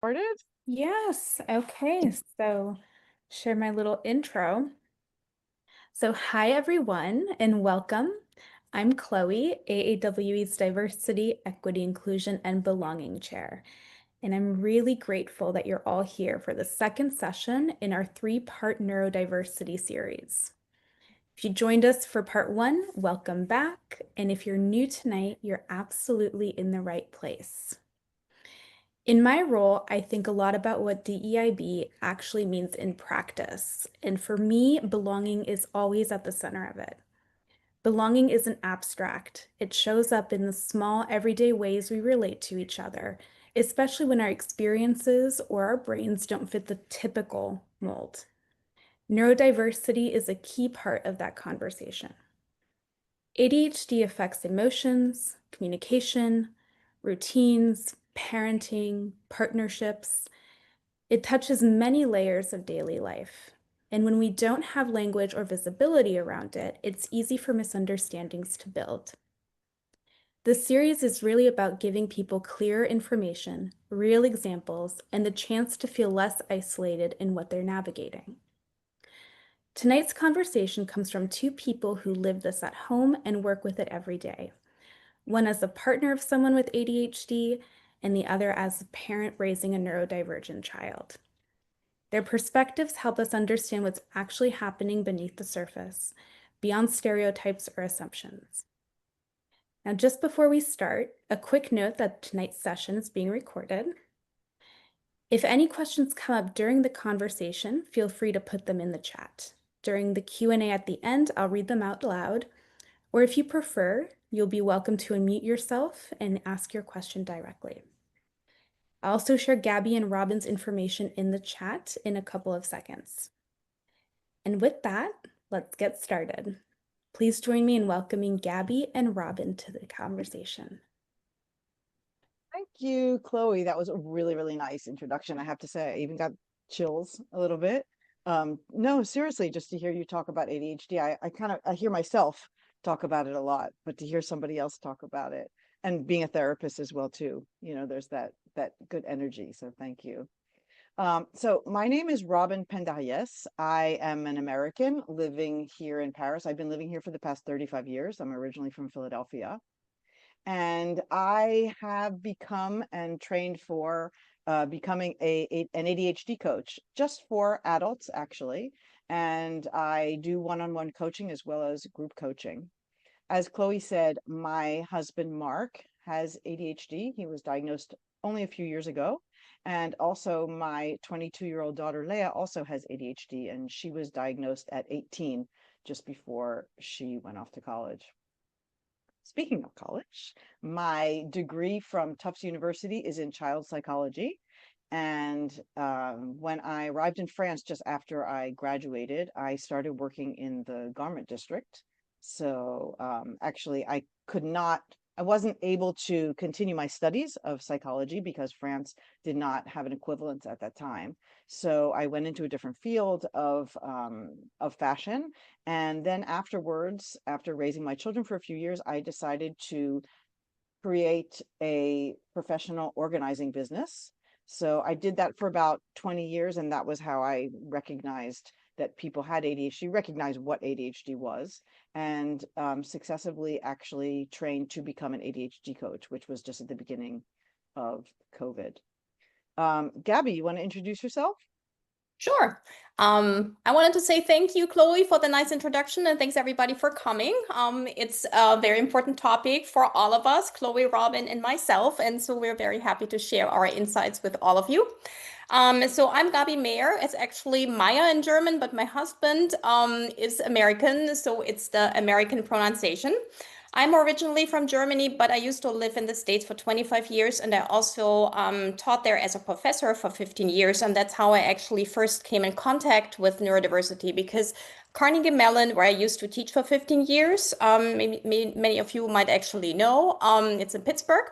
Started? Yes. Okay. So, share my little intro. So, hi everyone, and welcome. I'm Chloe, AAWE's Diversity, Equity, Inclusion, and Belonging Chair. And I'm really grateful that you're all here for the second session in our three-part neurodiversity series. If you joined us for part one, welcome back. And if you're new tonight, you're absolutely in the right place. In my role, I think a lot about what DEIB actually means in practice. And for me, belonging is always at the center of it. Belonging isn't abstract. It shows up in the small, everyday ways we relate to each other, especially when our experiences or our brains don't fit the typical mold. Neurodiversity is a key part of that conversation. ADHD affects emotions, communication, routines, parenting, partnerships. It touches many layers of daily life. And when we don't have language or visibility around it, it's easy for misunderstandings to build. This series is really about giving people clear information, real examples, and the chance to feel less isolated in what they're navigating. Tonight's conversation comes from two people who live this at home and work with it every day. One as a partner of someone with ADHD, and the other as a parent raising a neurodivergent child. Their perspectives help us understand what's actually happening beneath the surface, beyond stereotypes or assumptions. Now, just before we start, a quick note that tonight's session is being recorded. If any questions come up during the conversation, feel free to put them in the chat. During the Q&A at the end, I'll read them out loud, or if you prefer, you'll be welcome to unmute yourself and ask your question directly. I'll also share Gabi and Robynne's information in the chat in a couple of seconds. And with that, let's get started. Please join me in welcoming Gabi and Robynne to the conversation. Thank you, Chloe. That was a really, really nice introduction, I have to say. I even got chills a little bit. No, seriously, just to hear you talk about ADHD, I hear myself talk about it a lot, but to hear somebody else talk about it and being a therapist as well too, there's that good energy. So thank you. So my name is Robynne Pendariès. I am an American living here in Paris. I've been living here for the past 35 years. I'm originally from Philadelphia. And I have become and trained for becoming an ADHD coach just for adults, actually. And I do one-on-one coaching as well as group coaching. As Chloe said, my husband, Mark, has ADHD. He was diagnosed only a few years ago. And also my 22-year-old daughter, Leah, also has ADHD, and she was diagnosed at 18, just before she went off to college. Speaking of college, my degree from Tufts University is in child psychology. And when I arrived in France just after I graduated, I started working in the garment district. So actually, I wasn't able to continue my studies of psychology because France did not have an equivalent at that time. So I went into a different field of fashion. And then afterwards, after raising my children for a few years, I decided to create a professional organizing business. So I did that for about 20 years, and that was how I recognized that people had ADHD, recognized what ADHD was, and successively actually trained to become an ADHD coach, which was just at the beginning of COVID. Gabi, you want to introduce yourself? Sure. I wanted to say thank you, Chloe, for the nice introduction, and thanks everybody for coming. It's a very important topic for all of us, Chloe, Robynne, and myself, and so we're very happy to share our insights with all of you. So I'm Gabi Maier. It's actually Maier in German, but my husband is American, so it's the American pronunciation. I'm originally from Germany, but I used to live in the States for 25 years, and I also taught there as a professor for 15 years, and that's how I actually first came in contact with neurodiversity, because Carnegie Mellon, where I used to teach for 15 years, many of you might actually know, it's in Pittsburgh.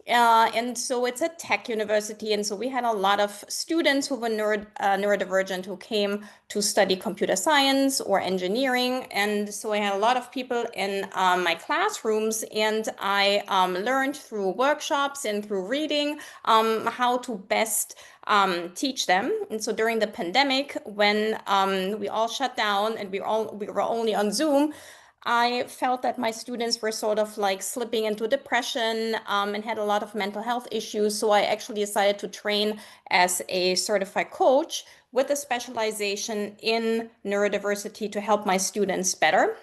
And so it's a tech university. And so we had a lot of students who were neurodivergent who came to study computer science or engineering. And so I had a lot of people in my classrooms, and I learned through workshops and through reading how to best teach them. And so during the pandemic, when we all shut down and we were only on Zoom, I felt that my students were sort of like slipping into depression and had a lot of mental health issues. So I actually decided to train as a certified coach with a specialization in neurodiversity to help my students better.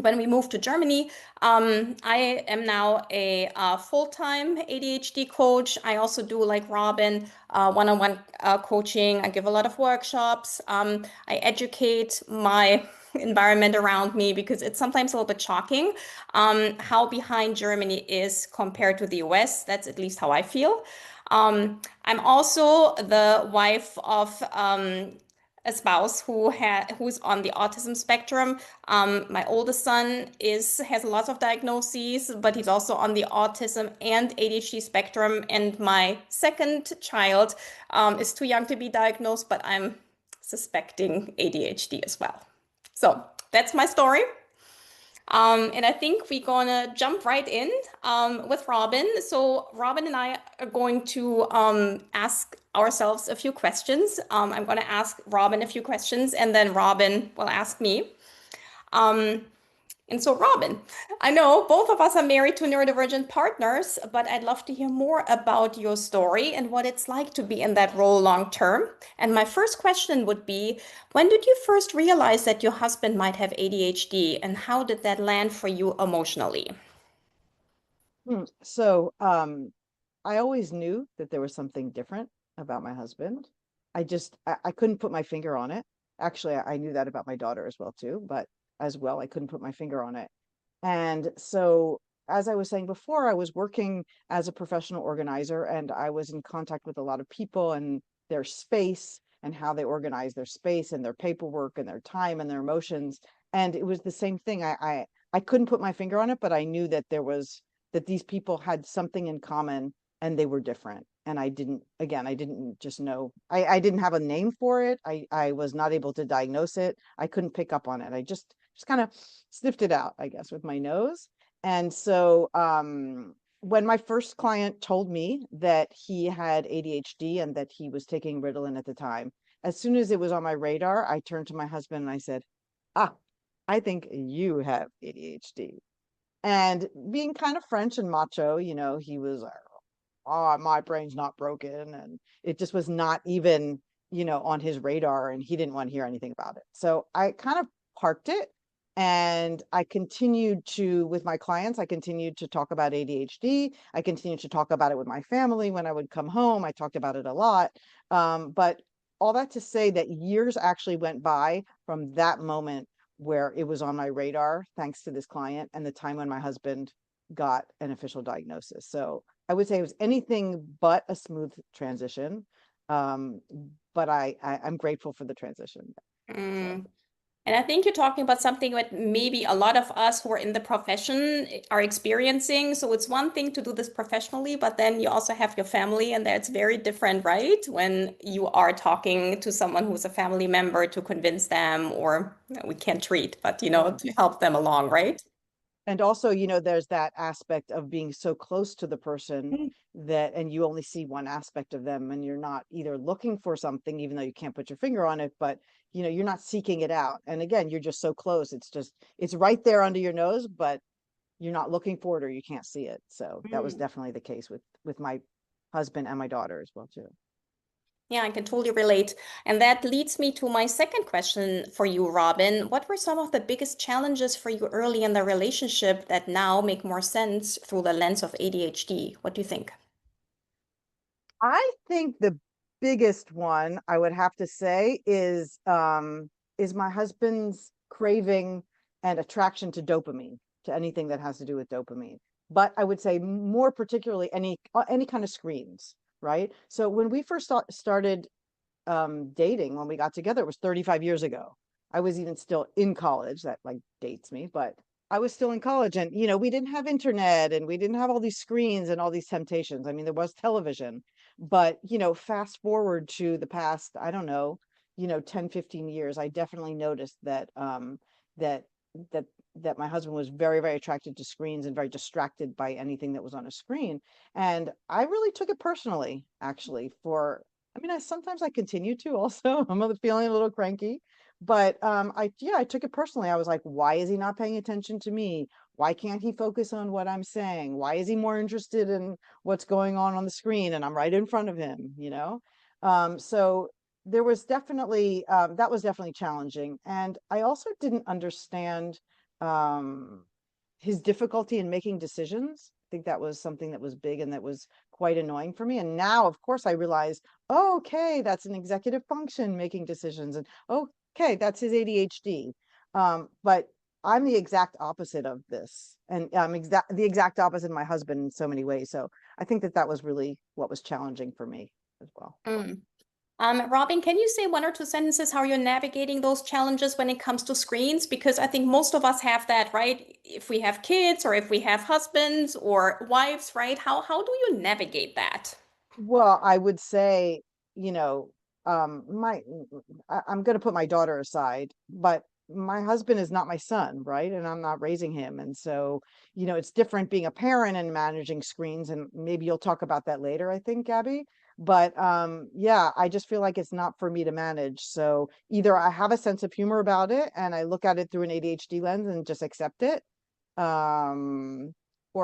When we moved to Germany, I am now a full-time ADHD coach. I also do, like Robynne, one-on-one coaching. I give a lot of workshops. I educate my environment around me because it's sometimes a little bit shocking how behind Germany is compared to the US. That's at least how I feel. I'm also the wife of a spouse who's on the autism spectrum. My oldest son has lots of diagnoses, but he's also on the autism and ADHD spectrum. And my second child is too young to be diagnosed, but I'm suspecting ADHD as well. So that's my story. And I think we're gonna jump right in with Robynne. So Robynne and I are going to ask ourselves a few questions. I'm gonna ask Robynne a few questions, and then Robynne will ask me. And so, Robynne, I know both of us are married to neurodivergent partners, but I'd love to hear more about your story and what it's like to be in that role long term. And my first question would be, when did you first realize that your husband might have ADHD, and how did that land for you emotionally? So I always knew that there was something different about my husband. I couldn't put my finger on it. Actually, I knew that about my daughter as well too, but as well, I couldn't put my finger on it. And so, as I was saying before, I was working as a professional organizer, and I was in contact with a lot of people and their space and how they organize their space and their paperwork and their time and their emotions. And it was the same thing. I couldn't put my finger on it, but I knew that that these people had something in common and they were different. And I didn't just know, I didn't have a name for it. I was not able to diagnose it. I couldn't pick up on it. I just kind of sniffed it out, I guess, with my nose. And so when my first client told me that he had ADHD and that he was taking Ritalin at the time, as soon as it was on my radar, I turned to my husband and I said, "Ah, I think you have ADHD." And being kind of French and macho, he was like, "Oh, my brain's not broken." And it just was not even, on his radar, and he didn't want to hear anything about it. So I kind of parked it, and with my clients, I continued to talk about ADHD. I continued to talk about it with my family. When I would come home, I talked about it a lot. But all that to say that years actually went by from that moment where it was on my radar, thanks to this client, and the time when my husband got an official diagnosis. So I would say it was anything but a smooth transition. But I'm grateful for the transition. Mm. And I think you're talking about something that maybe a lot of us who are in the profession are experiencing. So it's one thing to do this professionally, but then you also have your family, and that's very different, right? When you are talking to someone who's a family member to convince them, or we can't treat, but to help them along, right? And also, there's that aspect of being so close to the person and you only see one aspect of them, and you're not either looking for something, even though you can't put your finger on it, but you're not seeking it out. And again, you're just so close. It's right there under your nose, but you're not looking for it, or you can't see it. So that was definitely the case with my husband and my daughter as well too. Yeah, I can totally relate. And that leads me to my second question for you, Robynne. What were some of the biggest challenges for you early in the relationship that now make more sense through the lens of ADHD? What do you think? I think the biggest one I would have to say is my husband's craving and attraction to dopamine, to anything that has to do with dopamine. But I would say more particularly any kind of screens, right? So when we first started dating, when we got together, it was 35 years ago. I was even still in college. That like dates me, but I was still in college, and we didn't have internet, and we didn't have all these screens and all these temptations. I mean, there was television, but fast forward to the past, I don't know, 10, 15 years, I definitely noticed that that that my husband was very, very attracted to screens and very distracted by anything that was on a screen. And I really took it personally, actually, I mean, sometimes I continue to also. I'm feeling a little cranky, but I took it personally. I was like, why is he not paying attention to me? Why can't he focus on what I'm saying? Why is he more interested in what's going on the screen and I'm right in front of him? So there was definitely that was definitely challenging. And I also didn't understand um his difficulty in making decisions. I think that was something that was big and that was quite annoying for me. And now, of course, I realize, oh, okay, that's an executive function, making decisions, and okay, that's his ADHD. But I'm the exact opposite of this, and the exact opposite of my husband in so many ways. So I think that was really what was challenging for me as well. Mm. Robynne, can you say one or two sentences how you're navigating those challenges when it comes to screens? Because I think most of us have that, right? If we have kids or if we have husbands or wives, right? How do you navigate that? Well, I would say, I'm going to put my daughter aside, but my husband is not my son, right? And I'm not raising him. And so, it's different being a parent and managing screens. And maybe you'll talk about that later, I think, Gabby. But yeah, I just feel like it's not for me to manage. So either I have a sense of humor about it and I look at it through an ADHD lens and just accept it, or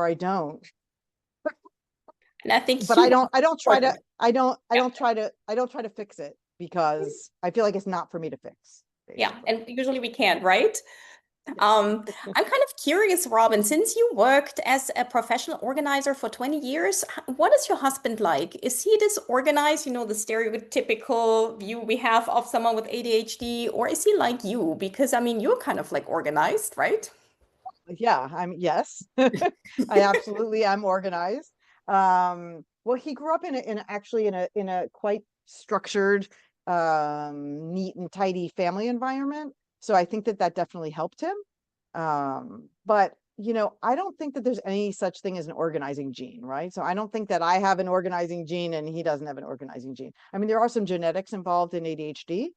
I don't. And I think But I don't try to important. I don't try to fix it because I feel like it's not for me to fix, Yeah, basically. and usually we can't, right? I'm kind of curious, Robynne, since you worked as a professional organizer for 20 years, what is your husband like? Is he disorganized, the stereotypical view we have of someone with ADHD, or is he like you? Because I mean, you're kind of like organized, right? Yeah, yes. I absolutely am organized. Well, he grew up actually in a quite structured, neat and tidy family environment. So I think that definitely helped him. But I don't think that there's any such thing as an organizing gene, right? So I don't think that I have an organizing gene and he doesn't have an organizing gene. I mean, there are some genetics involved in ADHD,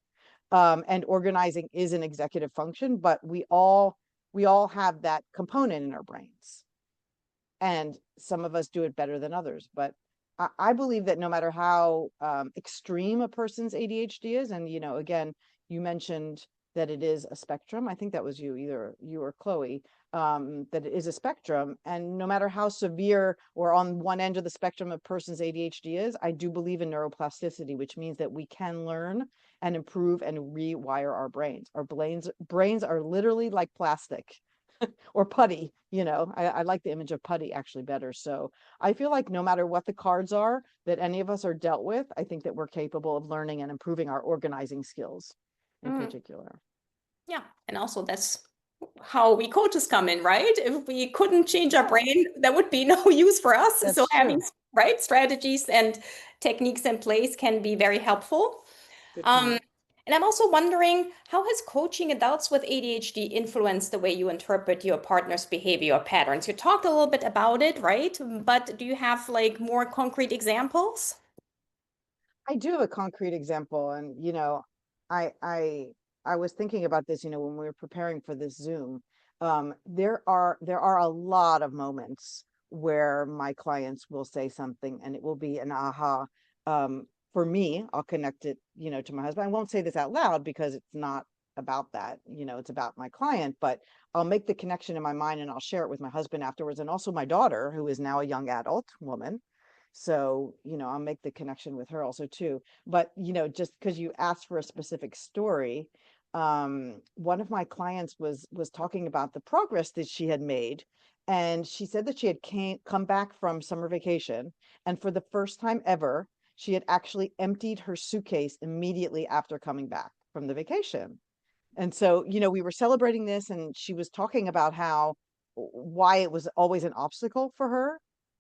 and organizing is an executive function, but we all have that component in our brains, and some of us do it better than others. But I believe that no matter how extreme a person's ADHD is, and again, you mentioned that it is a spectrum. I think that was either you or Chloe, that it is a spectrum, and no matter how severe or on one end of the spectrum a person's ADHD is, I do believe in neuroplasticity, which means that we can learn and improve and rewire our brains. Our brains are literally like plastic or putty. I like the image of putty actually better. So I feel like no matter what the cards are that any of us are dealt with, I think that we're capable of learning and improving our organizing skills in Mm, particular. yeah, and also that's how we coaches come in, right? If we couldn't change our Yeah, brain, that would be no use for us. So that's having true. right strategies and techniques in place can be very helpful. Good Um, point. and I'm also wondering, how has coaching adults with ADHD influenced the way you interpret your partner's behavior patterns? You talked a little bit about it, right? But do you have like more concrete examples? I do have a concrete example, and I I I was thinking about this, when we were preparing for this Zoom. There are a lot of moments where my clients will say something, and it will be an aha. For me, I'll connect it, to my husband. I won't say this out loud because it's not about that. It's about my client, but I'll make the connection in my mind and I'll share it with my husband afterwards, and also my daughter, who is now a young adult woman. So, I'll make the connection with her also too. But, just because you asked for a specific story, one of my clients was talking about the progress that she had made. And she said that she had come back from summer vacation, and for the first time ever, she had actually emptied her suitcase immediately after coming back from the vacation. And so, we were celebrating this, and she was talking about why it was always an obstacle for her.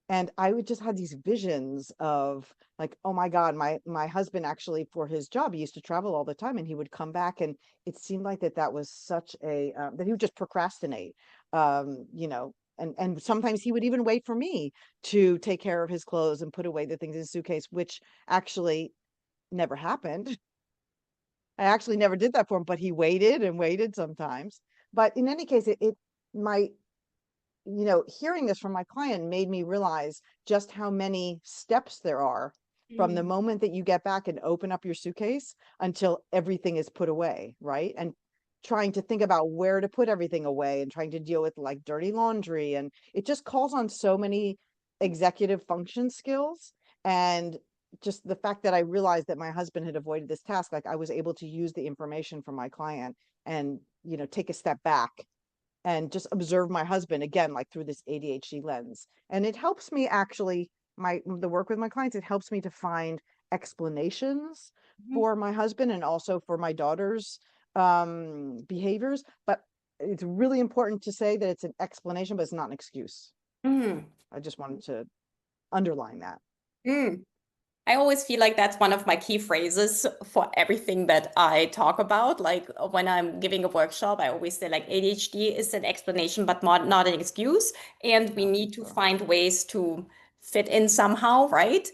And I would just have these visions of like, oh my God, my husband actually, for his job, he used to travel all the time, and he would come back, and it seemed like that was such that he would just procrastinate. you know, and sometimes he would even wait for me to take care of his clothes and put away the things in his suitcase, which actually never happened. I actually never did that for him, but he waited and waited sometimes. But in any case, my, you know, hearing this from my client made me realize just how many steps there are from the Mm. moment that you get back and open up your suitcase until everything is put away, right? And trying to think about where to put everything away and trying to deal with like dirty laundry. And it just calls on so many executive function skills. And just the fact that I realized that my husband had avoided this task, like I was able to use the information from my client and, you know, take a step back and just observe my husband again, like through this ADHD lens. And it helps me actually, the work with my clients, it helps me to find explanations Mhm. for my husband and also for my daughter's behaviors. But it's really important to say that it's an explanation, but it's not an excuse. Mm. I just wanted to underline that. Mm. I always feel like that's one of my key phrases for everything that I talk about. Like when I'm giving a workshop, I always say like ADHD is an explanation, but not an excuse. And we Yeah, need to sure. find ways to fit in somehow, right?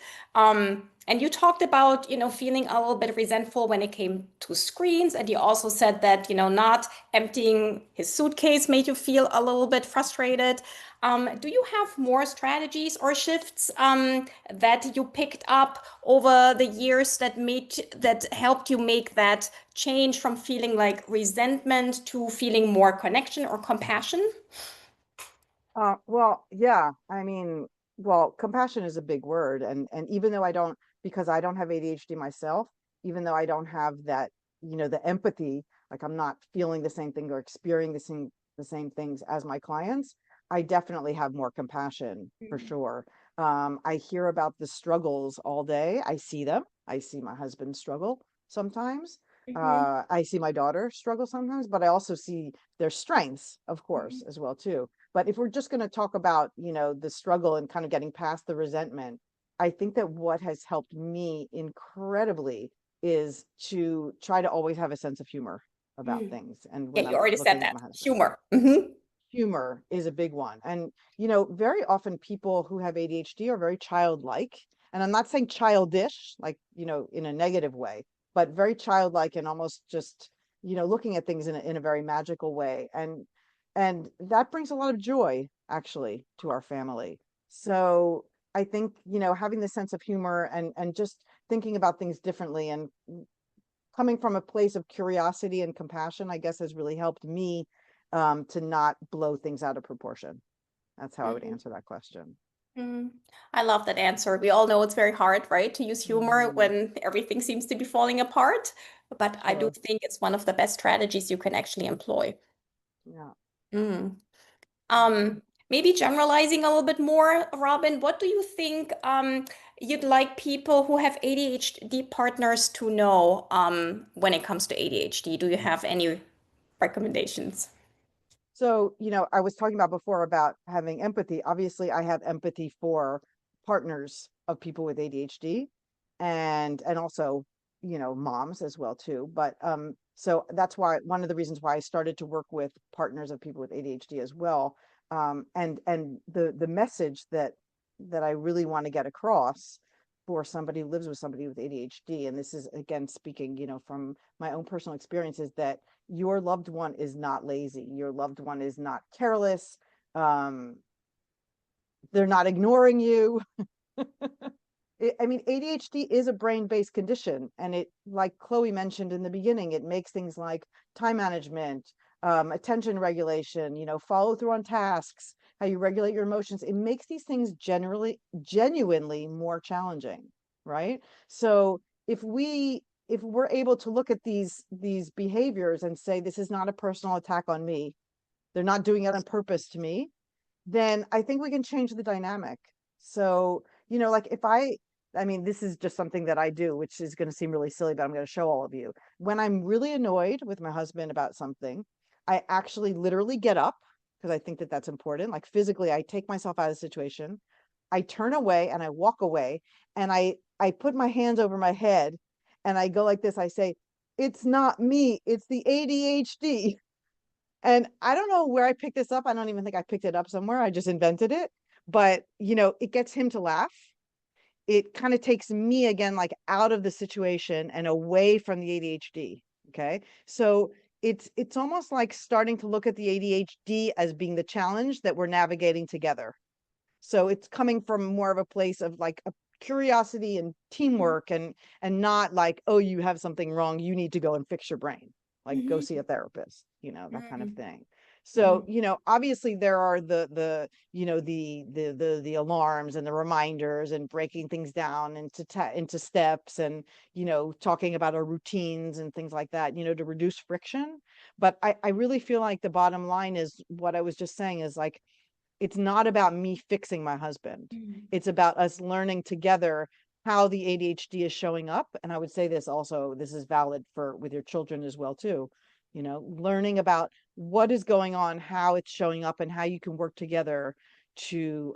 And you talked about, feeling a little bit resentful when it came to screens. And you also said that, not emptying his suitcase made you feel a little bit frustrated. Do you have more strategies or shifts that you picked up over the years that helped you make that change from feeling like resentment to feeling more connection or compassion? Well, yeah, I mean, well, compassion is a big word, and even though I don't, because I don't have ADHD myself, even though I don't have that, you know, the empathy, like I'm not feeling the same thing or experiencing the same things as my clients, I definitely have more compassion for sure. I hear about the struggles all day. I see them. I see my husband struggle sometimes. Mhm, I see my daughter struggle sometimes, but I also see their strengths, of mhm, course, as well too. But if we're just going to talk about, you know, the struggle and kind of getting past the resentment, I think that what has helped me incredibly is to try to always have a sense of humor about mhm. things. And Yeah, when you I'm already said looking at that. my husband, Humor. Hmm. humor is a big one. And, you know, very often people who have ADHD are very childlike. And I'm not saying childish, like, you know, in a negative way, but very childlike and almost just, you know, looking at things in a very magical way. And that brings a lot of joy actually to our family. So I think, you know, having this sense of humor and just thinking about things differently and coming from a place of curiosity and compassion, I guess has really helped me to not blow things out of proportion. That's how I would answer that question. Mm, I love that answer. We all know it's very hard, right, to use humor Mhm. when everything seems to be falling apart. But I do Sure. think it's one of the best strategies you can actually employ. Yeah. Mm. Maybe generalizing a little bit more, Robin, what do you think you'd like people who have ADHD partners to know when it comes to ADHD? Do you have any recommendations? So, you know, I was talking about before about having empathy. Obviously, I have empathy for partners of people with ADHD and also, you know, moms as well too. But so that's why one of the reasons why I started to work with partners of people with ADHD as well. And the message that I really want to get across for somebody who lives with somebody with ADHD, and this is again speaking, you know, from my own personal experience, is that your loved one is not lazy. Your loved one is not careless. Um, they're not ignoring you. I mean, ADHD is a brain-based condition, and it, like Chloe mentioned in the beginning, it makes things like time management, attention regulation, you know, follow through on tasks, how you regulate your emotions. It makes these things genuinely more challenging, right? So if we're able to look at these behaviors and say this is not a personal attack on me, they're not doing it on purpose to me, then I think we can change the dynamic. So, you know, like if I mean, this is just something that I do, which is going to seem really silly, but I'm going to show all of you. When I'm really annoyed with my husband about something, I actually literally get up because I think that that's important. Like physically, I take myself out of the situation. I turn away and I walk away and I put my hands over my head and I go like this. I say, "It's not me, it's the ADHD." And I don't know where I picked this up. I don't even think I picked it up somewhere. I just invented it. But, it gets him to laugh. It kind of takes me again, like out of the situation and away from the ADHD. Okay. So it's almost like starting to look at the ADHD as being the challenge that we're navigating together. So it's coming from more of a place of like a curiosity and teamwork and not like, oh, you have something wrong, you need to go and fix your brain. Like go see a therapist, that kind of thing. So, obviously there are the alarms and the reminders and breaking things down into steps and, talking about our routines and things like that, to reduce friction. But I really feel like the bottom line is what I was just saying is like, it's not about me fixing my husband. It's about us learning together how the ADHD is showing up. And I would say this also, this is valid for with your children as well too, learning about what is going on, how it's showing up, and how you can work together to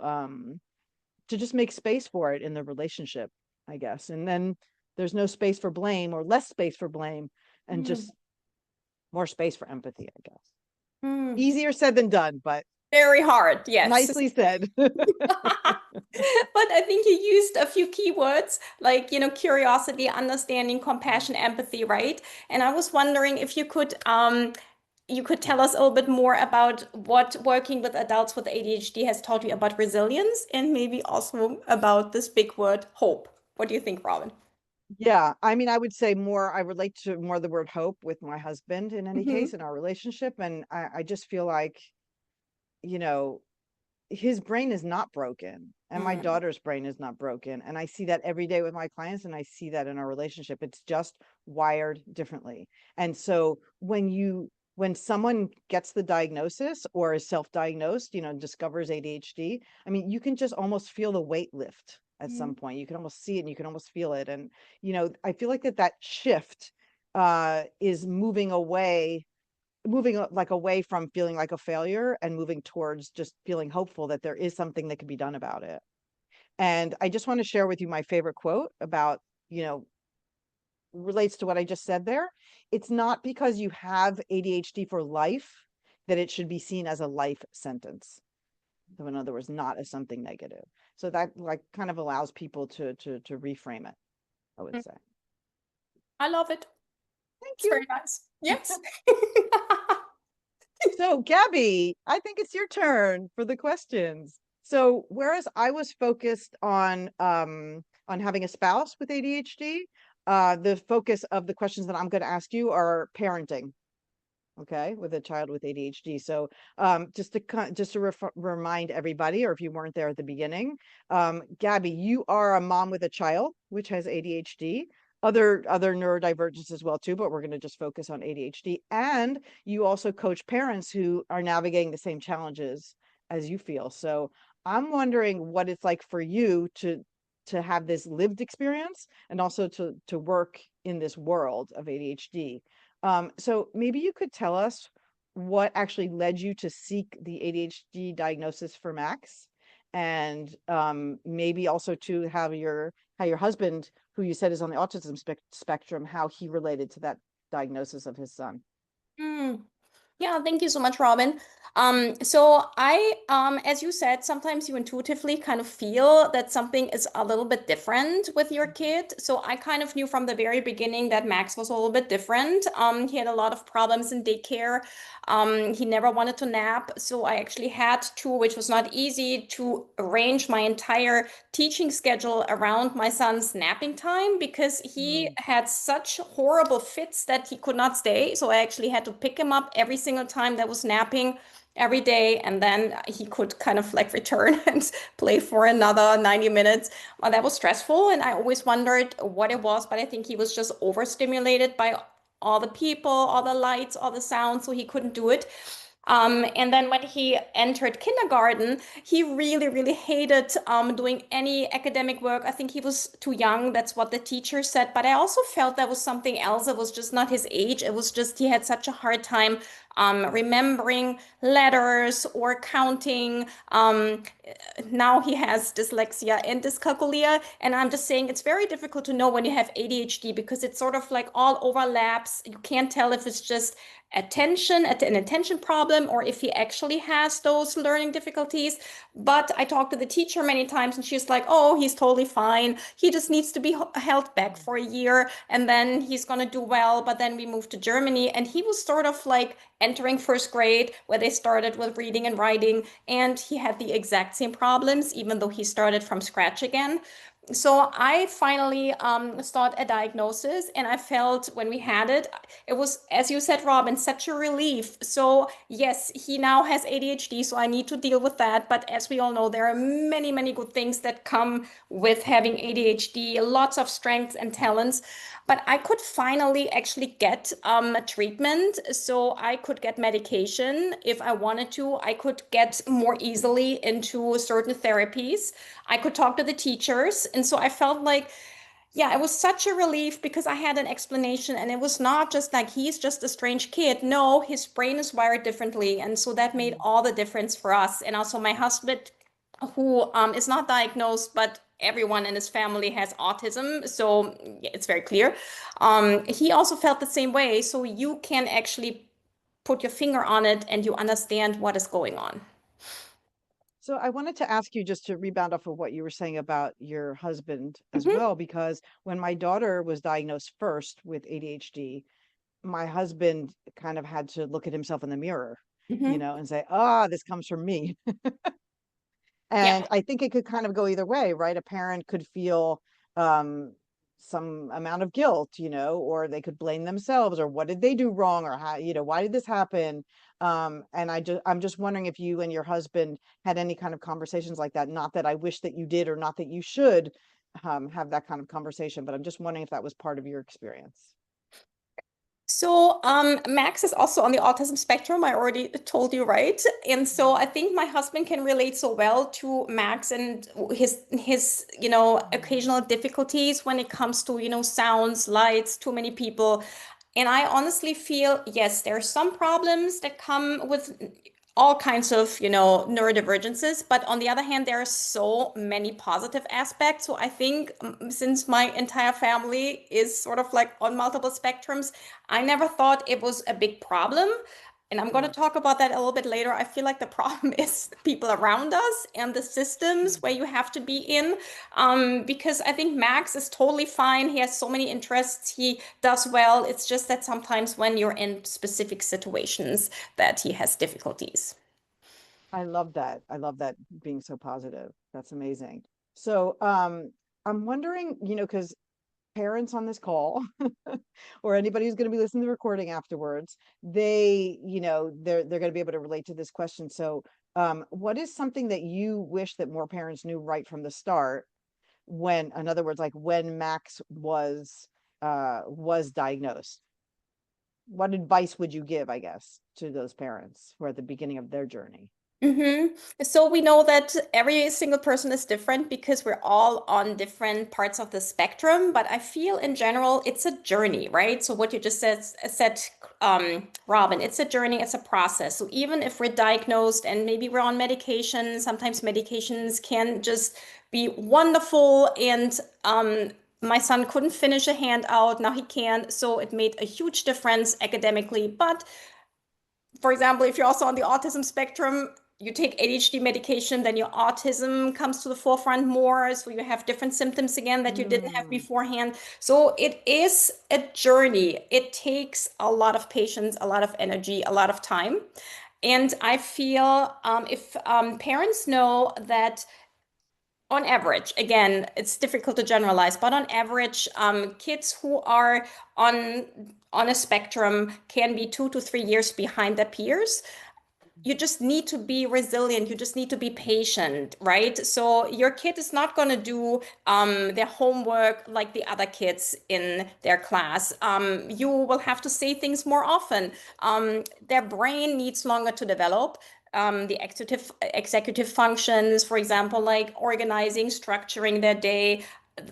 just make space for it in the relationship, I guess. And then there's no space for blame or less space for blame and just more space for empathy, I guess. Easier said than done, but very hard. Yes. Nicely said. But I think you used a few keywords like, curiosity, understanding, compassion, empathy, right? And I was wondering if you could tell us a little bit more about what working with adults with ADHD has taught you about resilience and maybe also about this big word, hope. What do you think, Robynne? Yeah, I mean, I would say I relate to more the word hope with my husband in any Mm-hmm. case in our relationship. And I just feel like, his brain is not broken and my daughter's brain is not broken. And I see that every day with my clients and I see that in our relationship. It's just wired differently. And so when someone gets the diagnosis or is self-diagnosed, discovers ADHD, I mean, you can just almost feel the weight lift at some point. You can almost see it and you can almost feel it. And, I feel like that shift is moving like away from feeling like a failure and moving towards just feeling hopeful that there is something that can be done about it. And I just want to share with you my favorite quote about, relates to what I just said there. It's not because you have ADHD for life that it should be seen as a life sentence. So in other words, not as something negative. So that like kind of allows people to reframe it, I would say. I love it. Thank It's you. very nice. Yes. So Gabi, I think it's your turn for the questions. So whereas I was focused on having a spouse with ADHD, the focus of the questions that I'm going to ask you are parenting. Okay, with a child with ADHD. So just to remind everybody, or if you weren't there at the beginning, Gabi, you are a mom with a child which has ADHD. Other neurodivergence as well too, but we're going to just focus on ADHD. And you also coach parents who are navigating the same challenges as you feel. So I'm wondering what it's like for you to have this lived experience and also to work in this world of ADHD. So maybe you could tell us what actually led you to seek the ADHD diagnosis for Max, and maybe also to how your husband, who you said is on the autism spectrum, how he related to that diagnosis of his son. Yeah, thank you so much, Robynne. So as you said, sometimes you intuitively kind of feel that something is a little bit different with your kid. So I kind of knew from the very beginning that Max was a little bit different. He had a lot of problems in daycare. He never wanted to nap. So I actually had to, which was not easy, to arrange my entire teaching schedule around my son's napping time because he had such horrible fits that he could not stay. So I actually had to pick him up every single time that was napping every day, and then he could kind of like return and play for another 90 minutes. That was stressful, and I always wondered what it was, but I think he was just overstimulated by all the people, all the lights, all the sounds, so he couldn't do it. And then when he entered kindergarten, he really, really hated doing any academic work. I think he was too young. That's what the teacher said. But I also felt that was something else. It was just not his age. It was just he had such a hard time remembering letters or counting. Now he has dyslexia and dyscalculia. And I'm just saying it's very difficult to know when you have ADHD because it's sort of like all overlaps. You can't tell if it's just an attention problem or if he actually has those learning difficulties. But I talked to the teacher many times and she's like, oh, he's totally fine. He just needs to be held back for a year and then he's going to do well. But then we moved to Germany and he was sort of like entering first grade where they started with reading and writing. And he had the exact same problems, even though he started from scratch again. So I finally sought a diagnosis, and I felt when we had it, it was, as you said, Robynne, such a relief. So yes, he now has ADHD, so I need to deal with that. But as we all know, there are many, many good things that come with having ADHD, lots of strengths and talents. But I could finally actually get treatment. So I could get medication if I wanted to. I could get more easily into certain therapies. I could talk to the teachers. And so I felt like, yeah, it was such a relief because I had an explanation and it was not just like he's just a strange kid. No, his brain is wired differently. And so that made all the difference for us. And also my husband, who is not diagnosed, but everyone in his family has autism. So yeah, it's very clear. He also felt the same way. So you can actually put your finger on it and you understand what is going on. So I wanted to ask you just to rebound off of what you were saying about your husband as Mhm, well, because when my daughter was diagnosed first with ADHD, my husband kind of had to look at himself in the mirror, mhm. and say, ah, this comes from me. Yeah. And I think it could kind of go either way, right? A parent could feel um, some amount of guilt, or they could blame themselves, or what did they do wrong, or how, why did this happen? And I'm just wondering if you and your husband had any kind of conversations like that. Not that I wish that you did, or not that you should have that kind of conversation, but I'm just wondering if that was part of your experience. So, Max is also on the autism spectrum. I already told you, right? And so I think my husband can relate so well to Max and his, occasional difficulties when it comes to, sounds, lights, too many people. And I honestly feel, yes, there are some problems that come with all kinds of, neurodivergences, but on the other hand, there are so many positive aspects. So I think since my entire family is sort of like on multiple spectrums, I never thought it was a big problem. And I'm going to Yeah. talk about that a little bit later. I feel like the problem is the people around us and the systems where you have to be in. Because I think Max is totally fine. He has so many interests. He does well. It's just that sometimes when you're in specific situations that he has difficulties. I love that. I love that being so positive. That's amazing. So, I'm wondering, because parents on this call or anybody who's going to be listening to the recording afterwards, they're going to be able to relate to this question. So, what is something that you wish that more parents knew right from the start when, in other words, like when Max was diagnosed? What advice would you give, I guess, to those parents who are at the beginning of their journey? hmm So we know that every single person is different because we're all on different parts of the spectrum. But I feel in general, it's a journey, right? So what you just said, Robynne, it's a journey, it's a process. So even if we're diagnosed and maybe we're on medication, sometimes medications can just be wonderful. And my son couldn't finish a handout, now he can. So it made a huge difference academically. But for example, if you're also on the autism spectrum, you take ADHD medication, then your autism comes to the forefront more. So you have different symptoms again that you didn't have Mm, beforehand. So it is a journey. It takes a lot of patience, a lot of energy, a lot of time. And I feel if parents know that on average, again, it's difficult to generalize, but on average, kids who are on on a spectrum can be 2 to 3 years behind their peers. You just need to be resilient. You just need to be patient, right? So your kid is not going to do their homework like the other kids in their class. You will have to say things more often. Their brain needs longer to develop. The executive functions, for example, like organizing, structuring their day,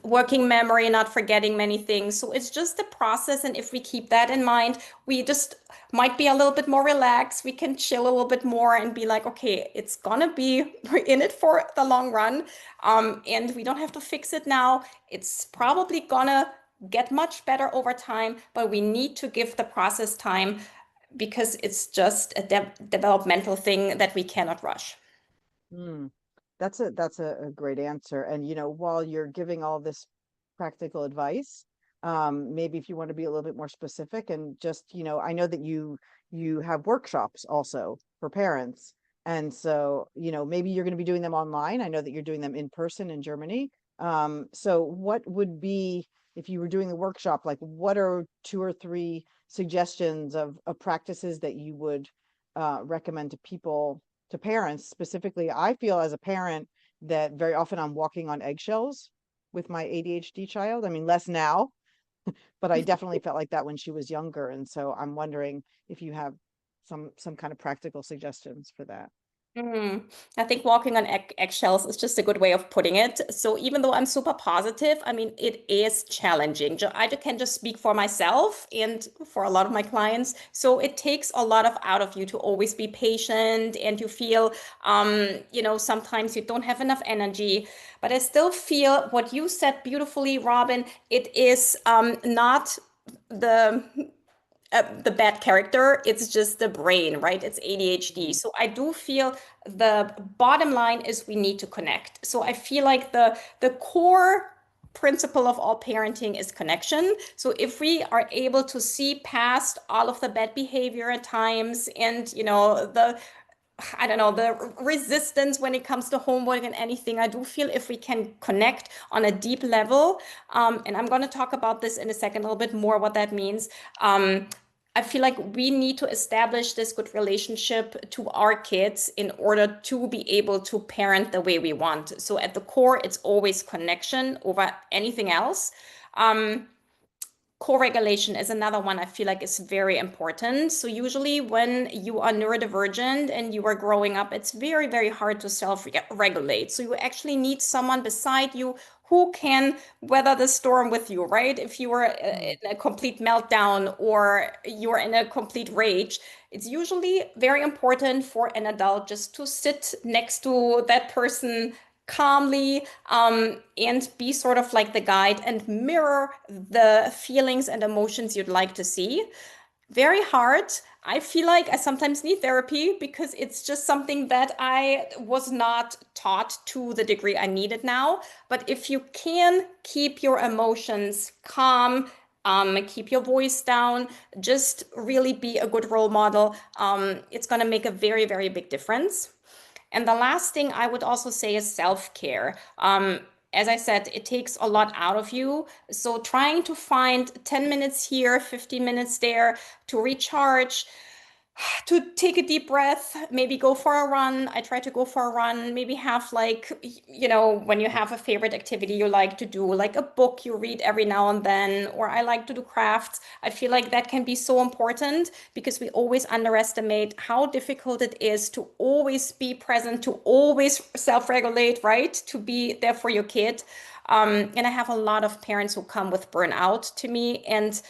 working memory, not forgetting many things. So it's just a process. And if we keep that in mind, we just might be a little bit more relaxed. We can chill a little bit more and be like, okay, it's gonna be, we're in it for the long run. And we don't have to fix it now. It's probably gonna get much better over time, but we need to give the process time because it's just a developmental thing that we cannot rush. Mm. That's a great answer. And while you're giving all this practical advice, maybe if you want to be a little bit more specific and just, I know that you have workshops also for parents. And so, maybe you're going to be doing them online. I know that you're doing them in person in Germany. So what would be, if you were doing the workshop, like what are 2 or 3 suggestions of practices that you would recommend to people, to parents specifically? I feel as a parent that very often I'm walking on eggshells with my ADHD child. I mean, less now, but I definitely felt like that when she was younger. And so I'm wondering if you have some kind of practical suggestions for that. Mm, I think walking on eggshells is just a good way of putting it. So even though I'm super positive, I mean, it is challenging. I can just speak for myself and for a lot of my clients. So it takes a lot of out of you to always be patient and you feel, sometimes you don't have enough energy. But I still feel what you said beautifully, Robyn, it is not the the bad character, it's just the brain, right? It's ADHD. Mhm. So I do feel the bottom line is we need to connect. So I feel like the core principle of all parenting is connection. So if we are able to see past all of the bad behavior at times and the I don't know, the resistance when it comes to homework and anything. I do feel if we can connect on a deep level, and I'm going to talk about this in a second, a little bit more what that means. I feel like we need to establish this good relationship to our kids in order to be able to parent the way we want. So at the core, it's always connection over anything else. Um, Co-regulation is another one I feel like is very important. So usually when you are neurodivergent and you are growing up, it's very, very hard to self-regulate. So you actually need someone beside you who can weather the storm with you, right? If you are Mm. in a complete meltdown or you're in a complete rage, it's usually very important for an adult just to sit next to that person calmly, and be sort of like the guide and mirror the feelings and emotions you'd like to see. Very hard. I feel like I sometimes need therapy because it's just something that I was not taught to the degree I need it now. But if you can keep your emotions calm, keep your voice down, just really be a good role model, it's going to make a very, very big difference. And the last thing I would also say is self-care. As I said, it takes a lot out of you. So trying to find 10 minutes here, 15 minutes there to recharge, to take a deep breath, maybe go for a run. I try to go for a run, maybe have like, when you have a favorite activity you like to do, like a book you read every now and then, or I like to do crafts. I feel like that can be so important because we always underestimate how difficult it is to always be present, to always self-regulate, right? To be there for your kid. And I have a lot of parents who come with burnout to me, and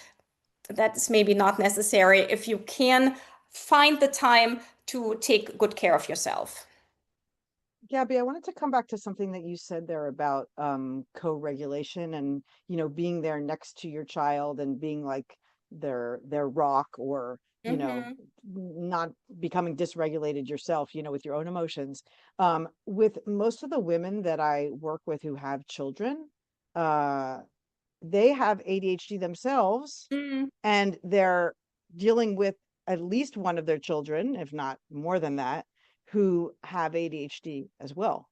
that's maybe not necessary if you can find the time to take good care of yourself. Gabby, I wanted to come back to something that you said there about co-regulation and being there next to your child and being like their rock, or Mm-hmm. not becoming dysregulated yourself, with your own emotions. With most of the women that I work with who have children, uh they have ADHD themselves, Mm, and they're dealing with at least one of their children, if not more than that, who have ADHD as well.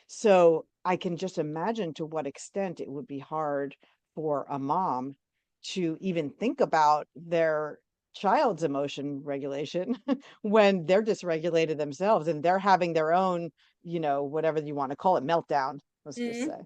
So I can just imagine to what extent it would be hard for a mom to even think about their child's emotion regulation when they're dysregulated themselves and they're having their own, whatever you want to call it, meltdown, let's just mm. say.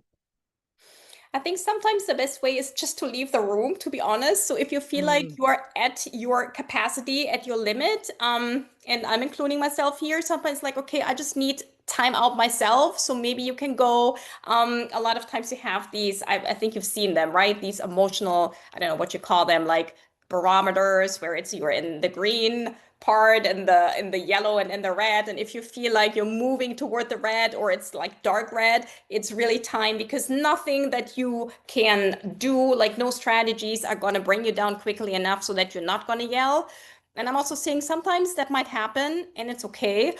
I think sometimes the best way is just to leave the room, to be honest. So if you feel like Mm, you are at your capacity, at your limit, and I'm including myself here, sometimes like, okay, I just need time out myself. So maybe you can go, a lot of times you have these, I think you've seen them, right? These emotional, I don't know what you call them, like barometers, where it's you're in the green part and the yellow and in the red. And if you feel like you're moving toward the red or it's like dark red, it's really time, because nothing that you can do, like no strategies are going to bring you down quickly enough so that you're not going to yell. And I'm also saying sometimes that might happen and it's okay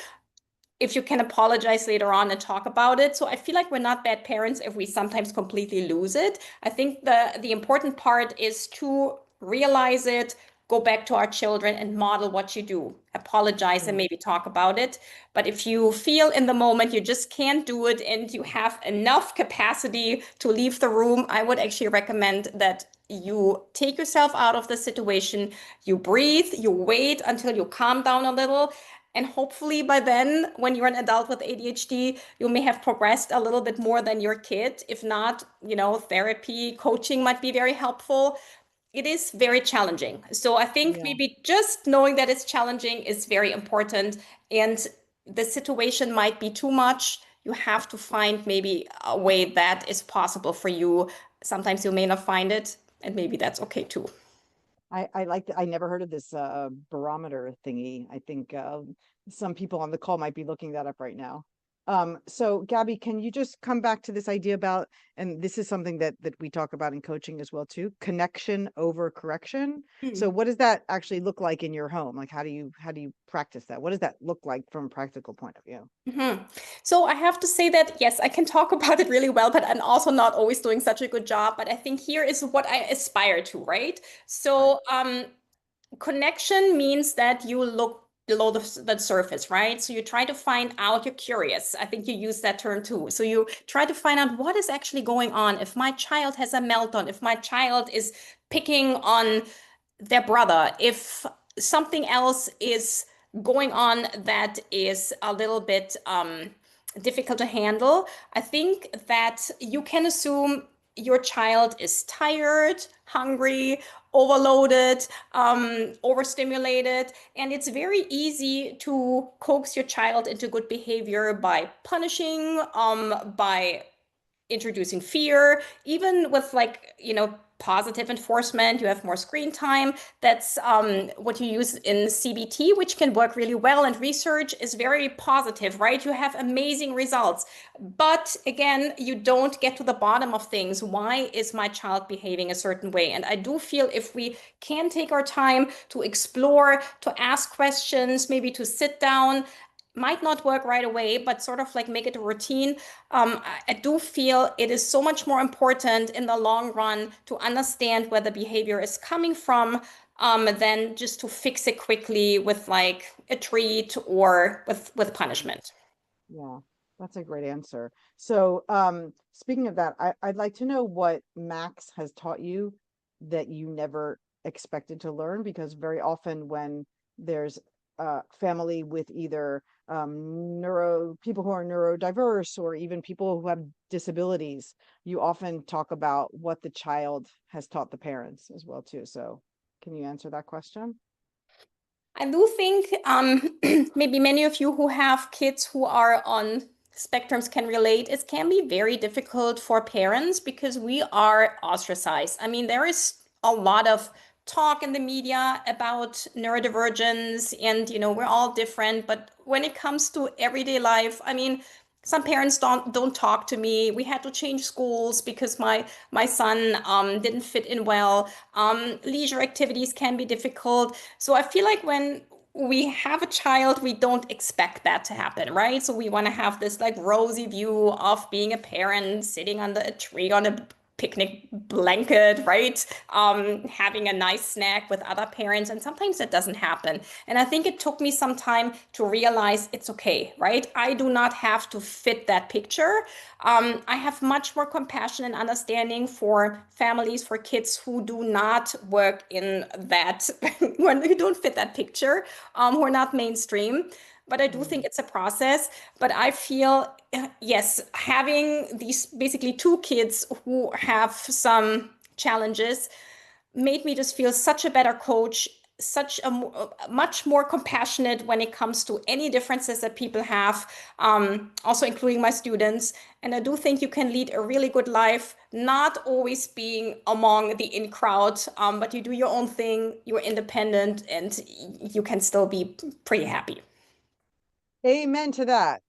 if you can apologize later on and talk about it. So I feel like we're not bad parents if we sometimes completely lose it. I think the important part is to realize it, go back to our children and model what you do. Apologize and maybe talk about it. But if you feel in the moment you just can't do it and you have enough capacity to leave the room, I would actually recommend that you take yourself out of the situation, you breathe, you wait until you calm down a little. And hopefully by then, when you're an adult with ADHD, you may have progressed a little bit more than your kid. If not, therapy, coaching might be very helpful. It is very challenging. So I think Yeah. maybe just knowing that it's challenging is very important. And the situation might be too much. You have to find maybe a way that is possible for you. Sometimes you may not find it, and maybe that's okay too. I like I never heard of this barometer thingy. I think some people on the call might be looking that up right now. So Gabby, can you just come back to this idea about, and this is something that we talk about in coaching as well too, connection over correction. So what does that actually look like in your home? Like how do you practice that? What does that look like from a practical point of view? So I have to say that, yes, I can talk about it really well, but I'm also not always doing such a good job. But I think here is what I aspire to, right? So connection means that you look below the surface, right? So you try to find out, you're curious. I think you use that term too. So you try to find out what is actually going on. If my child has a meltdown, if my child is picking on their brother, if something else is going on that is a little bit difficult to handle, I think that you can assume your child is tired, hungry, overloaded, overstimulated, and it's very easy to coax your child into good behavior by punishing, by introducing fear, even with positive enforcement. You have more screen time. That's what you use in CBT, which can work really well. And research is very positive, right? You have amazing results. But again, you don't get to the bottom of things. Why is my child behaving a certain way? And I do feel if we can take our time to explore, to ask questions, maybe to sit down, might not work right away, but sort of like make it a routine. I do feel it is so much more important in the long run to understand where the behavior is coming from, than just to fix it quickly with like a treat or with punishment. Yeah, that's a great answer. So, speaking of that, I'd like to know what Max has taught you that you never expected to learn, because very often when there's a family with either people who are neurodiverse or even people who have disabilities, you often talk about what the child has taught the parents as well too. So, can you answer that question? I do think maybe many of you who have kids who are on spectrums can relate. It can be very difficult for parents because we are ostracized. I mean, there is a lot of talk in the media about neurodivergence and, we're all different. But when it comes to everyday life, I mean, some parents don't talk to me. We had to change schools because my son didn't fit in well. Leisure activities can be difficult. So I feel like when we have a child, we don't expect that to happen, right? So we want to have this like rosy view of being a parent, sitting under a tree on a picnic blanket, right? Having a nice snack with other parents. And sometimes that doesn't happen. And I think it took me some time to realize it's okay, right? I do not have to fit that picture. I have much more compassion and understanding for families, for kids who do not work in that, who don't fit that picture, who are not mainstream. But I do think it's a process. But I feel, yes, having these basically two kids who have some challenges made me just feel such a better coach such much more compassionate when it comes to any differences that people have, also including my students. And I do think you can lead a really good life, not always being among the in crowd, but you do your own thing, you're independent, and you can still be pretty happy. Amen to that.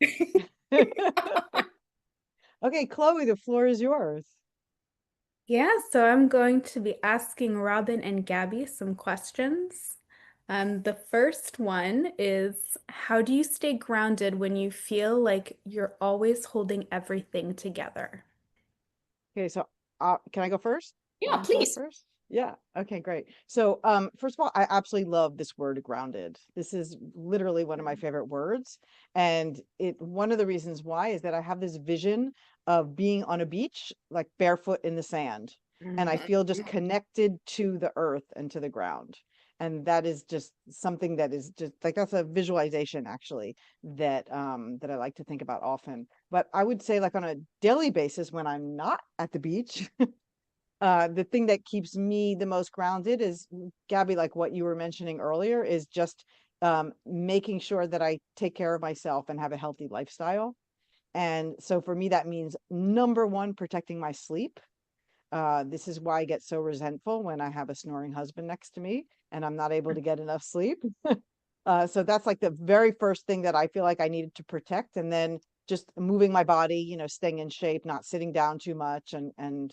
Okay, Chloe, the floor is yours. Yeah, so I'm going to be asking Robynne and Gabi some questions. The first one is, how do you stay grounded when you feel like you're always holding everything together? Okay, so can I go first? Can I Yeah, answer that please. first? Yeah. Okay, great. So, first of all, I absolutely love this word grounded. This is literally one of my favorite words. And one of the reasons why is that I have this vision of being on a beach, like barefoot in the sand. And I feel just connected to the earth and to the ground. And that is just something that is just like, that's a visualization actually that that I like to think about often. But I would say, like, on a daily basis when I'm not at the beach, the thing that keeps me the most grounded is, Gabi, like what you were mentioning earlier, is just making sure that I take care of myself and have a healthy lifestyle. And so for me, that means number one, protecting my sleep. This is why I get so resentful when I have a snoring husband next to me and I'm not able to get enough sleep. So that's like the very first thing that I feel like I needed to protect. And then just moving my body, staying in shape, not sitting down too much, and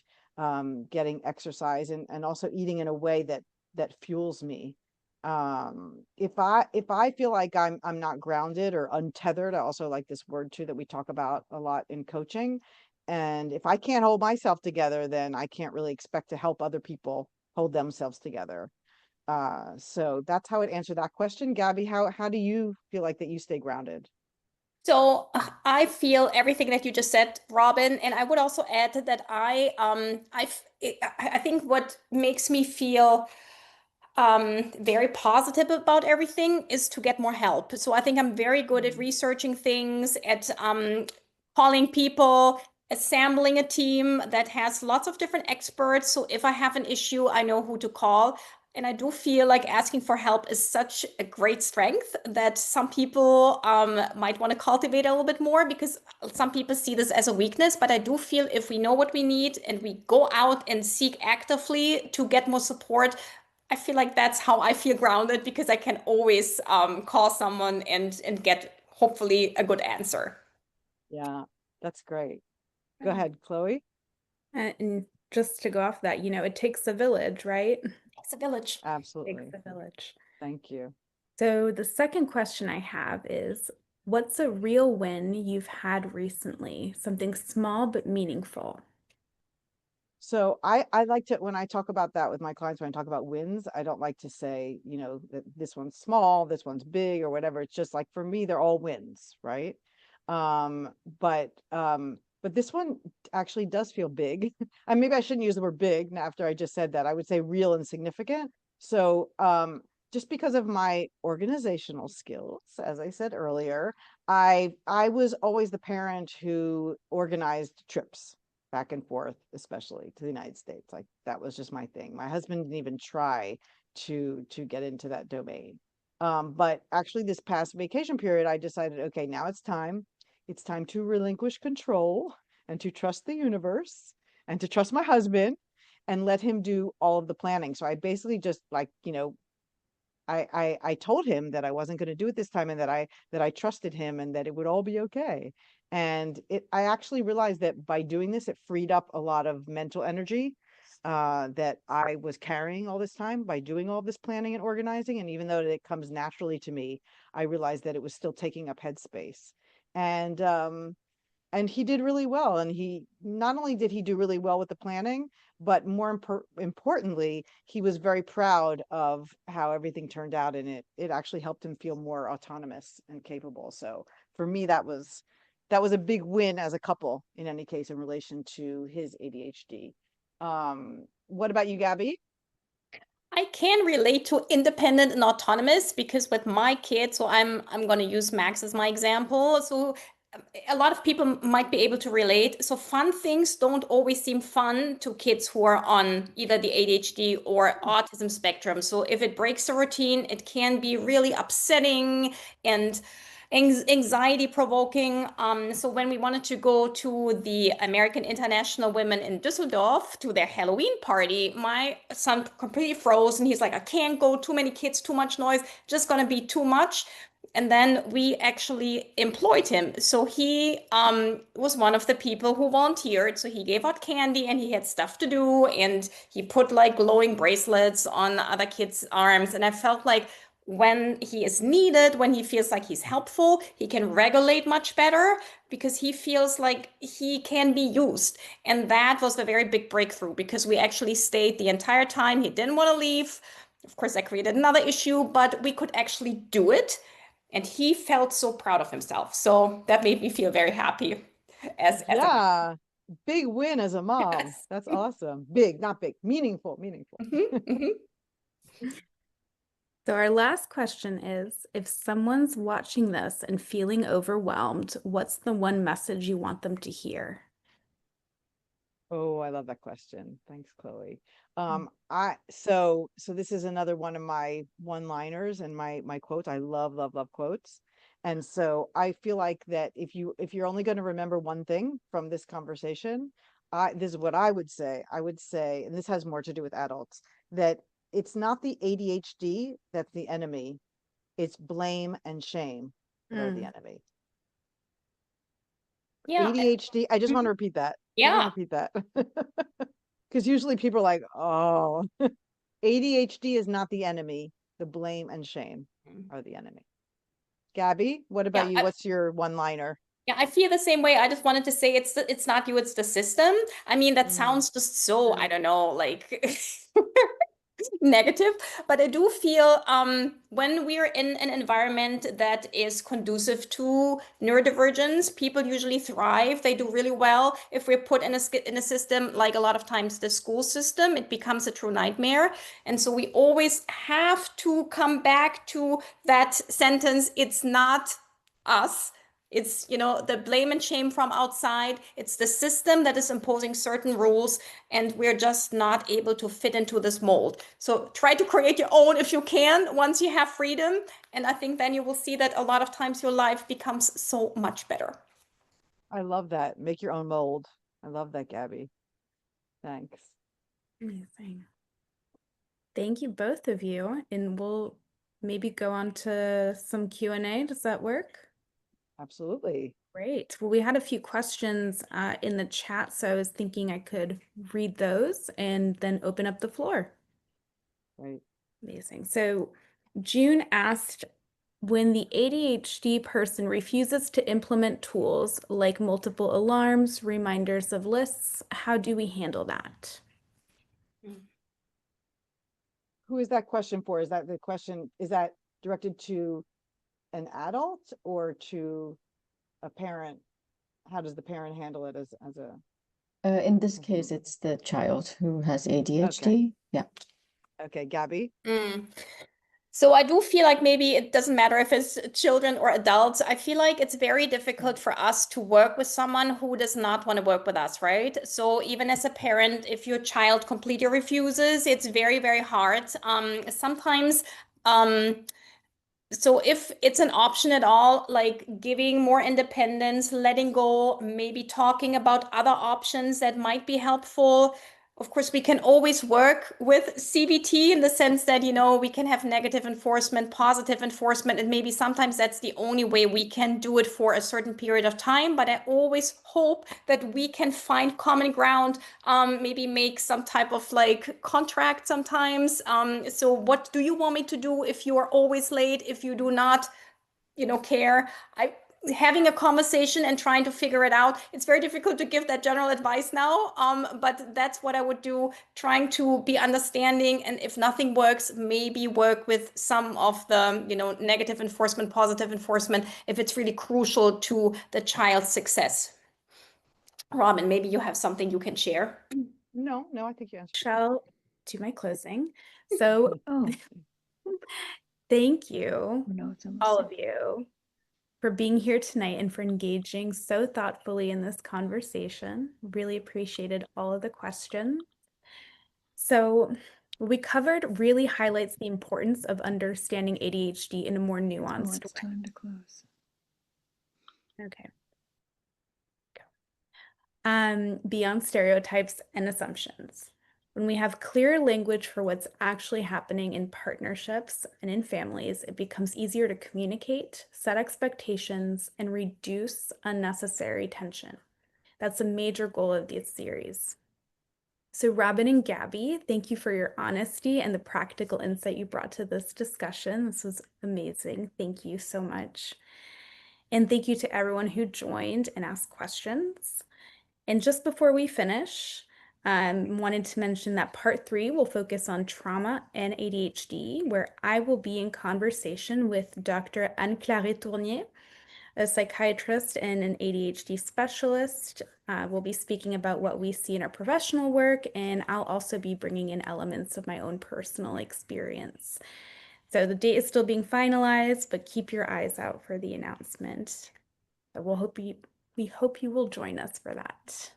getting exercise, and also eating in a way that fuels me. If I feel like I'm not grounded or untethered, I also like this word too that we talk about a lot in coaching. And if I can't hold myself together, then I can't really expect to help other people hold themselves together. So that's how I'd answer that question. Gabi, how do you feel like that you stay grounded? So I feel everything that you just said, Robynne, and I would also add that I think what makes me feel very positive about everything is to get more help. So I think I'm very good at researching things, at calling people, assembling a team that has lots of different experts. So if I have an issue, I know who to call. And I do feel like asking for help is such a great strength that some people might want to cultivate a little bit more, because some people see this as a weakness. But I do feel if we know what we need and we go out and seek actively to get more support, I feel like that's how I feel grounded, because I can always call someone and get hopefully a good answer. Yeah, that's great. Go ahead, Chloe. And just to go off that, it takes a village, right? It's a village. Takes Absolutely. a village. Thank you. So the second question I have is, what's a real win you've had recently? Something small but meaningful. So I like to, when I talk about that with my clients, when I talk about wins, I don't like to say, that this one's small, this one's big, or whatever. It's just like, for me, they're all wins, right? Um, but but this one actually does feel big. And maybe I shouldn't use the word big after I just said that. I would say real and significant. So just because of my organizational skills, as I said earlier, I was always the parent who organized trips back and forth, especially to the United States. Like, that was just my thing. My husband didn't even try to get into that domain. But actually, this past vacation period, I decided, okay, now it's time. It's time to relinquish control and to trust the universe and to trust my husband and let him do all of the planning. So I basically just, like, I told him that I wasn't going to do it this time, and that I trusted him and that it would all be okay. And I actually realized that by doing this, it freed up a lot of mental energy that I was carrying all this time by doing all this planning and organizing. And even though it comes naturally to me, I realized that it was still taking up headspace. And and he did really well. And he not only did he do really well with the planning, but more importantly, he was very proud of how everything turned out, and it actually helped him feel more autonomous and capable. So for me, that was a big win as a couple, in any case, in relation to his ADHD. What about you, Gabi? I can relate to independent and autonomous, because with my kids, so I'm going to use Max as my example. So a lot of people might be able to relate. So fun things don't always seem fun to kids who are on either the ADHD or autism spectrum. So if it breaks the routine, it can be really upsetting and anxiety provoking. So when we wanted to go to the American International Women in Düsseldorf to their Halloween party, my son completely froze and he's like, I can't go, too many kids, too much noise, just gonna be too much. And then we actually employed him. So he was one of the people who volunteered. So he gave out candy and he had stuff to do. And he put like glowing bracelets on other kids' arms. And I felt like when he is needed, when he feels like he's helpful, he can regulate much better because he feels like he can be used. And that was a very big breakthrough because we actually stayed the entire time. He didn't want to leave. Of course, that created another issue, but we could actually do it. And he felt so proud of himself. So that made me feel very happy as a mom. Yeah, big win as a mom. Yes. That's awesome. Big, not big, meaningful. So our last question is, if someone's watching this and feeling overwhelmed, what's the one message you want them to hear? Oh, I love that question. Thanks, Chloe. So this is another one of my one-liners and my quotes. I love quotes. And so I feel like that if you're only going to remember one thing from this conversation, this is what I would say. I would say, and this has more to do with adults, that it's not the ADHD that's the enemy, it's blame and shame that are the enemy. Yeah. ADHD, I just want to repeat that. Yeah. Because usually people are like, oh, ADHD is not the enemy. The blame and shame are the enemy. Gabby, what about you? What's your one-liner? Yeah, I feel the same way. I just wanted to say it's not you, it's the system. I mean, that sounds just so, I don't know, like negative, but I do feel when we're in an environment that is conducive to neurodivergence, people usually thrive. They do really well. If we're put in a system, like a lot of times the school system, it becomes a true nightmare. And so we always have to come back to that sentence. It's not us. It's, the blame and shame from outside. It's the system that is imposing certain rules, and we're just not able to fit into this mold. So try to create your own if you can, once you have freedom. And I think then you will see that a lot of times your life becomes so much better. I love that. Make your own mold. I love that, Gabby. Thanks. Amazing. Thank you, both of you. And we'll maybe go on to some Q&A. Does that work? Absolutely. Great. Well, we had a few questions in the chat, so I was thinking I could read those and then open up the floor. Right. Amazing. So June asked, when the ADHD person refuses to implement tools like multiple alarms, reminders of lists, how do we handle that? Who is that question for? Is that directed to an adult or to a parent? How does the parent handle it as a in this case, it's the child who has ADHD. Yeah. Okay, Gabby. So I do feel like maybe it doesn't matter if it's children or adults. I feel like it's very difficult for us to work with someone who does not want to work with us, right? So even as a parent, if your child completely refuses, it's very, very hard. Sometimes, so if it's an option at all, like giving more independence, letting go, maybe talking about other options that might be helpful. Of course, we can always work with CBT in the sense that, we can have negative enforcement, positive enforcement, and maybe sometimes that's the only way we can do it for a certain period of time. But I always hope that we can find common ground, maybe make some type of like contract sometimes. So what do you want me to do if you are always late, if you do not, care? Having a conversation and trying to figure it out. It's very difficult to give that general advice now, but that's what I would do, trying to be understanding. And if nothing works, maybe work with some of the, negative enforcement, positive enforcement, if it's really crucial to the child's success. Robynne, maybe you have something you can share. No, I think you answered. Shall do my closing. So Oh, thank you, no, it's all almost of you, for being here tonight and for engaging so thoughtfully in this conversation. Really appreciated all of the questions. So what we covered really highlights the importance of understanding ADHD in a more nuanced way. Time to close. Okay. Beyond stereotypes and assumptions. When we have clear language for what's actually happening in partnerships and in families, it becomes easier to communicate, set expectations, and reduce unnecessary tension. That's a major goal of this series. So Robynne and Gabi, thank you for your honesty and the practical insight you brought to this discussion. This was amazing. Thank you so much. And thank you to everyone who joined and asked questions. And just before we finish, wanted to mention that part 3 will focus on trauma and ADHD, where I will be in conversation with Dr. Anne-Claire Tournier, a psychiatrist and an ADHD specialist. We'll be speaking about what we see in our professional work, and I'll also be bringing in elements of my own personal experience. So the date is still being finalized, but keep your eyes out for the announcement. But we hope you will join us for that.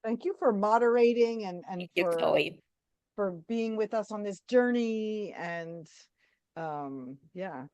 Thank you for moderating and Thank you, Chloe. for being with us on this journey. And yeah.